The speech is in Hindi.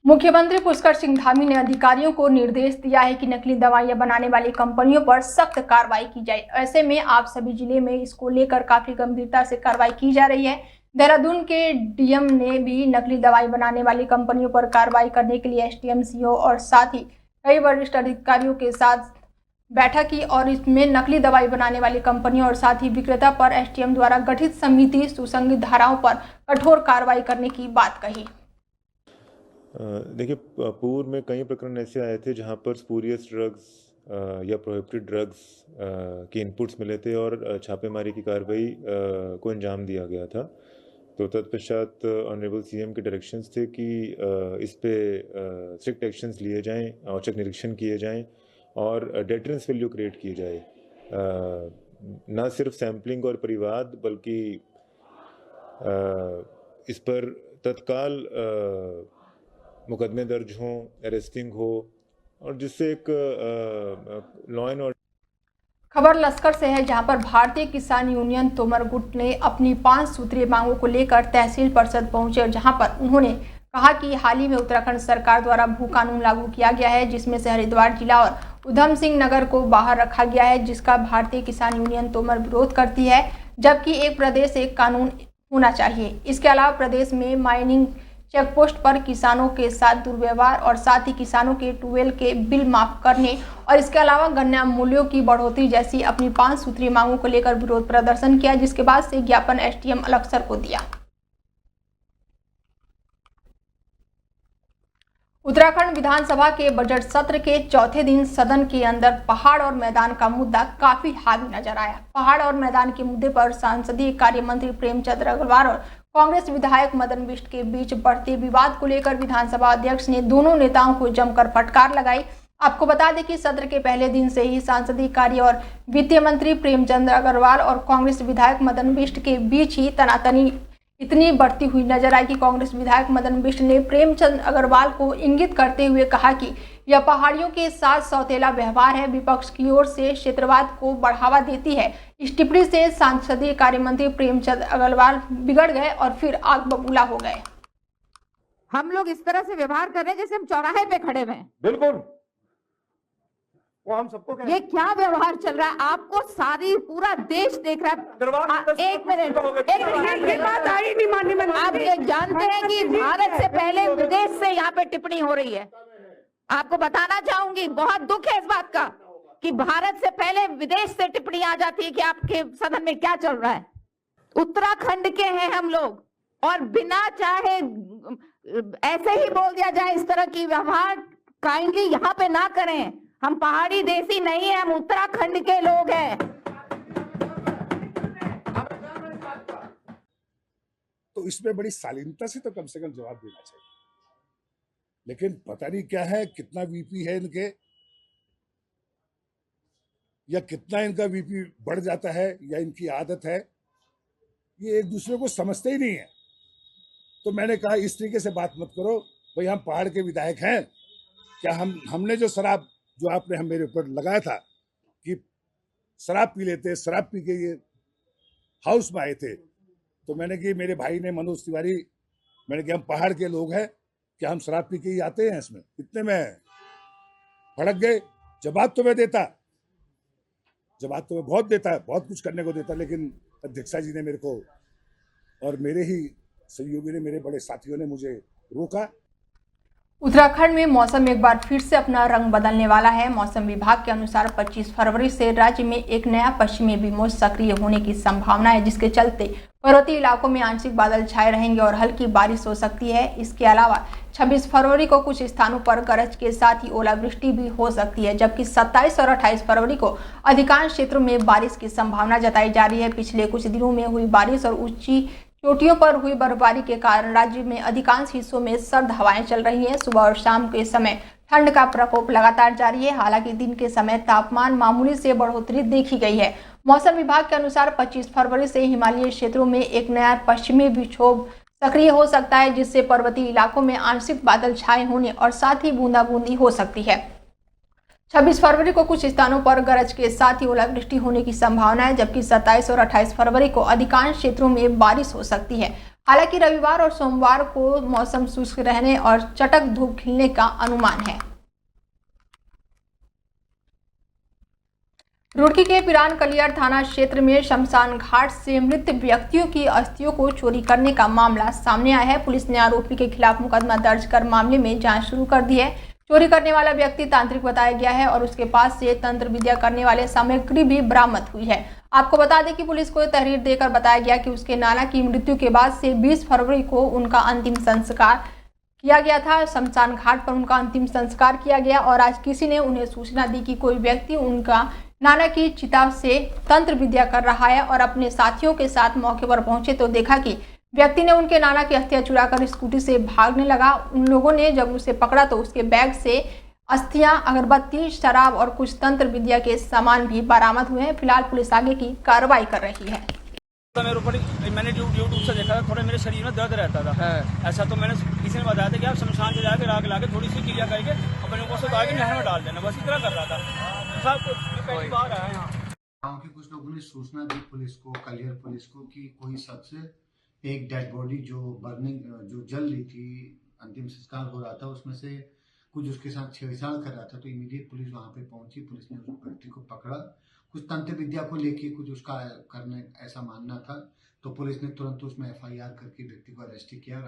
मुख्यमंत्री पुष्कर सिंह धामी ने अधिकारियों को निर्देश दिया है कि नकली दवाइयां बनाने वाली कंपनियों पर सख्त कार्रवाई की जाए। ऐसे में आप सभी जिले में इसको लेकर काफी गंभीरता से कार्रवाई की जा रही है। देहरादून के डीएम ने भी नकली दवाई बनाने वाली कंपनियों पर कार्रवाई करने के लिए एसडीएम, सीओ और साथ ही कई वरिष्ठ अधिकारियों के साथ बैठक की और इसमें नकली दवाई बनाने वाली कंपनियों और साथ ही विक्रेता पर एसडीएम द्वारा गठित समिति सुसंगत धाराओं पर कठोर कार्रवाई करने की बात कही। देखिए, पूर्व में कई प्रकरण ऐसे आए थे जहां पर स्पूरियस ड्रग्स या प्रोहिबिटेड ड्रग्स के इनपुट्स मिले थे और छापेमारी की कार्रवाई को अंजाम दिया गया था। तो तत्पश्चात ऑनरेबल सीएम के डायरेक्शंस थे कि इस पे स्ट्रिक्ट एक्शंस लिए जाएं, औचक निरीक्षण किए जाएं और डेटरेंस वैल्यू क्रिएट की जाए। ना सिर्फ सैम्पलिंग और परिवाद बल्कि इस पर तत्काल मुकदमे दर्ज हों, अरेस्टिंग हो और जिससे एक लॉ एंड ऑर्डर। खबर लश्कर से है, जहां पर भारतीय किसान यूनियन तोमर गुट ने अपनी 5 सूत्रीय मांगों को लेकर तहसील परिषद पहुंचे और जहां पर उन्होंने कहा कि हाल ही में उत्तराखंड सरकार द्वारा भू कानून लागू किया गया है, जिसमें से हरिद्वार जिला और उधम सिंह नगर को बाहर रखा गया है, जिसका भारतीय किसान यूनियन तोमर विरोध करती है, जबकि एक प्रदेश एक कानून होना चाहिए। इसके अलावा प्रदेश में माइनिंग चेकपोस्ट पर किसानों के साथ दुर्व्यवहार और साथ ही किसानों के ट्यूबवेल के बिल माफ करने और इसके अलावा गन्ना मूल्यों की बढ़ोतरी जैसी अपनी 5 सूत्रीय मांगों को लेकर विरोध प्रदर्शन किया, जिसके बाद से ज्ञापन एसडीएम अलखसर को दिया। उत्तराखंड विधानसभा के बजट सत्र के चौथे दिन सदन के अंदर पहाड़ और मैदान का मुद्दा काफी हावी नजर आया। पहाड़ और मैदान के मुद्दे पर संसदीय कार्य मंत्री प्रेमचंद अग्रवाल और कांग्रेस विधायक मदन बिष्ट के बीच बढ़ते विवाद को लेकर विधानसभा अध्यक्ष ने दोनों नेताओं को जमकर फटकार लगाई। आपको बता दें कि सत्र के पहले दिन से ही संसदीय कार्य और वित्त मंत्री प्रेमचंद अग्रवाल और कांग्रेस विधायक मदन बिष्ट के बीच ही तनातनी इतनी बढ़ती हुई नजर आई कि कांग्रेस विधायक मदन बिष्ट ने प्रेमचंद अग्रवाल को इंगित करते हुए कहा कि यह पहाड़ियों के साथ सौतेला व्यवहार है, विपक्ष की ओर से क्षेत्रवाद को बढ़ावा देती है। इस टिप्पणी से संसदीय कार्य मंत्री प्रेमचंद अग्रवाल बिगड़ गए और फिर आग बबूला हो गए। हम लोग इस तरह से व्यवहार कर रहे हैं जैसे हम चौराहे पे खड़े हुए हैं। बिल्कुल, वो हम सबको ये क्या व्यवहार चल रहा है? आपको सारी पूरा देश देख रहा है। एक मिनट, ये बात आई नहीं माननी में। आप ये जानते हैं कि भारत से पहले विदेश से यहाँ पे टिप्पणी हो रही है। आपको बताना चाहूंगी, बहुत दुख है इस बात का कि भारत से पहले विदेश से टिप्पणी आ जाती है कि आपके सदन में क्या चल रहा है। उत्तराखंड के हैं हम लोग और बिना चाहे ऐसे ही बोल दिया जाए इस तरह की व्यवहार काइंडली यहाँ पे ना करें। हम पहाड़ी देसी नहीं है, हम उत्तराखंड के लोग हैं। तो इसमें बड़ी शालीनता से तो कम से कम जवाब देना चाहिए, लेकिन पता नहीं क्या है, कितना वीपी है इनके या कितना इनका वीपी बढ़ जाता है या इनकी आदत है, ये एक दूसरे को समझते ही नहीं है। तो मैंने कहा इस तरीके से बात मत करो भाई, हम पहाड़ के विधायक हैं क्या? हमने जो शराब जो आपने हम मेरे ऊपर लगाया था कि शराब पी लेते, शराब पी के ये हाउस में आए थे, तो मैंने कि मेरे भाई ने मनोज तिवारी, मैंने कि हम पहाड़ के लोग हैं क्या? हम शराब पी के ही आते हैं इसमें? इतने में भड़क गए। जवाब तो मैं देता, जवाब तो मैं बहुत देता, बहुत कुछ करने को देता, लेकिन अध्यक्षा जी ने मेरे को और मेरे ही सहयोगी ने, मेरे बड़े साथियों ने मुझे रोका। उत्तराखंड में मौसम एक बार फिर से अपना रंग बदलने वाला है। मौसम विभाग के अनुसार 25 फरवरी से राज्य में एक नया पश्चिमी विमोच सक्रिय होने की संभावना है, जिसके चलते पर्वतीय इलाकों में आंशिक बादल छाए रहेंगे और हल्की बारिश हो सकती है। इसके अलावा 26 फरवरी को कुछ स्थानों पर गरज के साथ ही ओलावृष्टि भी हो सकती है, जबकि 27 और 28 फरवरी को अधिकांश क्षेत्रों में बारिश की संभावना जताई जा रही है। पिछले कुछ दिनों में हुई बारिश और ऊंची चोटियों पर हुई बर्फबारी के कारण राज्य में अधिकांश हिस्सों में सर्द हवाएं चल रही हैं। सुबह और शाम के समय ठंड का प्रकोप लगातार जारी है, हालांकि दिन के समय तापमान मामूली से बढ़ोतरी देखी गई है। मौसम विभाग के अनुसार 25 फरवरी से हिमालयी क्षेत्रों में एक नया पश्चिमी विक्षोभ सक्रिय हो सकता है, जिससे पर्वतीय इलाकों में आंशिक बादल छाए होने और साथ ही बूंदाबूंदी हो सकती है। 26 फरवरी को कुछ स्थानों पर गरज के साथ ही ओलावृष्टि होने की संभावना है, जबकि 27 और 28 फरवरी को अधिकांश क्षेत्रों में बारिश हो सकती है। हालांकि रविवार और सोमवार को मौसम शुष्क रहने और चटक धूप खिलने का अनुमान है। रुड़की के पिरान कलियर थाना क्षेत्र में शमशान घाट से मृत व्यक्तियों की अस्थियों को चोरी करने का मामला सामने आया है। पुलिस ने आरोपी के खिलाफ मुकदमा दर्ज कर मामले में जांच शुरू कर दी है। चोरी करने वाला व्यक्ति तांत्रिक बताया गया है और उसके पास से तंत्र विद्या करने वाले सामग्री भी बरामद हुई है। आपको बता दें कि पुलिस को तहरीर देकर बताया गया कि उसके नाना की मृत्यु के बाद से 20 फरवरी को उनका अंतिम संस्कार किया गया था। शमशान घाट पर उनका अंतिम संस्कार किया गया और आज किसी ने उन्हें सूचना दी कि कोई व्यक्ति उनका नाना की चिता से तंत्र विद्या कर रहा है और अपने साथियों के साथ मौके पर पहुंचे तो देखा कि व्यक्ति ने उनके नाना की अस्थियां चुराकर स्कूटी से भागने लगा। उन लोगों ने जब उसे पकड़ा तो उसके बैग से अस्थियां, अगरबत्ती, शराब और कुछ तंत्र विद्या के सामान भी बरामद हुए हैं। फिलहाल पुलिस आगे की कार्रवाई कर रही है। मेरे ऊपर मैंने यूट्यूब से देखा था, थोड़ा मेरे शरीर में दर्द रहता था। ऐसा तो मैंने किसी ने बताया था कि आप शमशान से जाकर आग लाके थोड़ी सी क्रिया करके अपने ऊपर से उतार के नहर में डाल देना, बस इतना कर रहा था। सब पहली बार आया यहाँ। गाँव के कुछ लोगों ने सूचना दी पुलिस को, कलियर पुलिस को, कि कोई शख्स एक डेड बॉडी जो जल रही थी, अंतिम संस्कार हो रहा था, उसमें से कुछ उसके साथ छेड़छाड़ कर रहा था। तो इमीडिएट पुलिस वहां पे पहुंची। पुलिस ने उस व्यक्ति को पकड़ा। कुछ तंत्र विद्या को लेके कुछ उसका करने ऐसा मानना था, तो पुलिस ने तुरंत उसमें FIR करके व्यक्ति को अरेस्ट किया।